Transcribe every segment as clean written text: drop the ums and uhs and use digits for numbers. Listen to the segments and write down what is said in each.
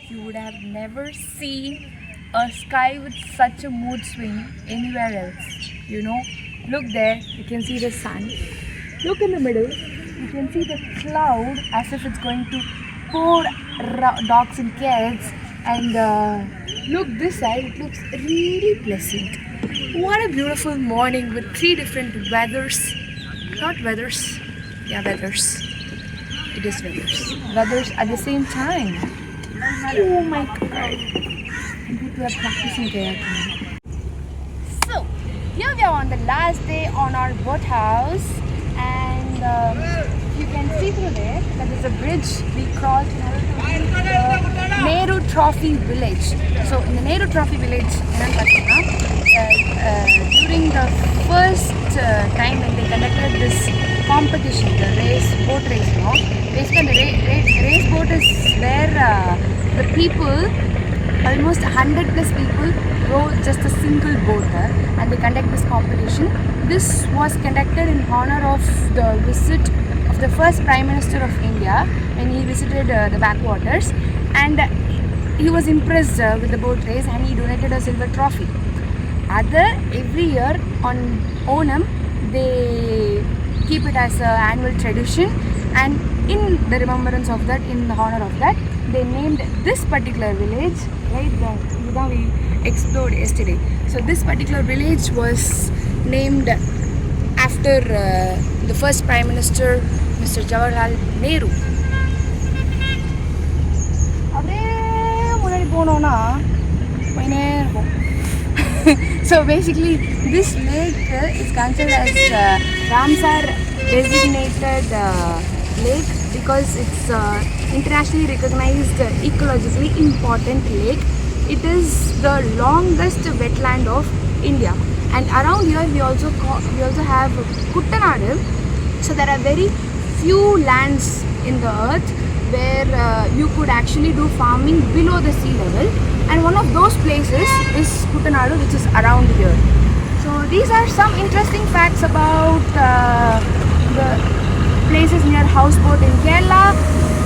you would have never seen a sky with such a mood swing anywhere else. You know, look there, you can see the sun. Look in the middle, you can see the cloud as if it's going to pour dogs and cats. And look this side, it looks really pleasant. What a beautiful morning with three different weathers. Not weathers, yeah, weathers. It is weathers. Weathers at the same time. Oh my god. People are practicing kayaking. So, here we are on the last day on our boathouse, and you can see through there that there's a bridge we crossed in order to reach the Nehru Trophy village. So, in the Nehru Trophy village, during the first time when they conducted this competition, the boat race, basically the race boat is where the people, almost 100 plus people, row just a single boat and they conduct this competition. This was conducted in honor of the visit of the first Prime Minister of India when he visited the backwaters, and he was impressed with the boat race and he donated a silver trophy. Every year on Onam they keep it as an annual tradition, and in the remembrance of that, in the honor of that, they named this particular village right there. We explored yesterday. So this particular village was named after the first Prime Minister, Mr. Jawaharlal Nehru. So basically this lake is considered as Ramsar designated lake because it's internationally recognized ecologically important lake. It is the longest wetland of India, and around here we also have Kuttanadu. So there are very few lands in the earth where you could actually do farming below the sea level, and one of those places is Kuttanadu, which is around here. So these are some interesting facts about the places near houseboat in Kerala.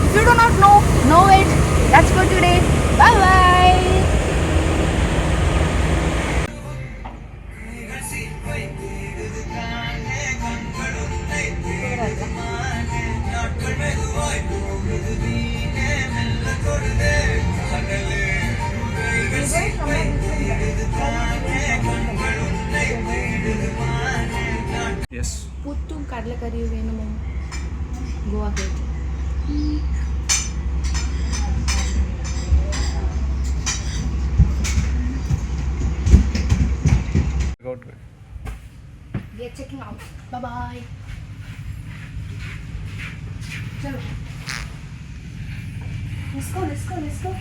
If you do not know it. That's for today. Bye bye. Yes. Puttum kadalakari venumo. Go ahead. We are checking out. Bye bye. Chalo. Let's go. Let's go.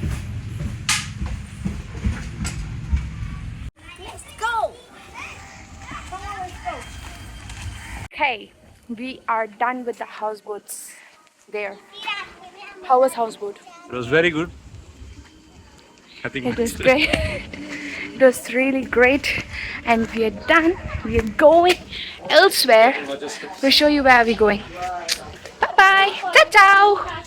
Okay, we are done with the houseboats there. How was houseboat? It was very good. I think It was great. It was really great, and we are done. We are going elsewhere. We'll show you where we're going. Bye bye. Ciao ciao.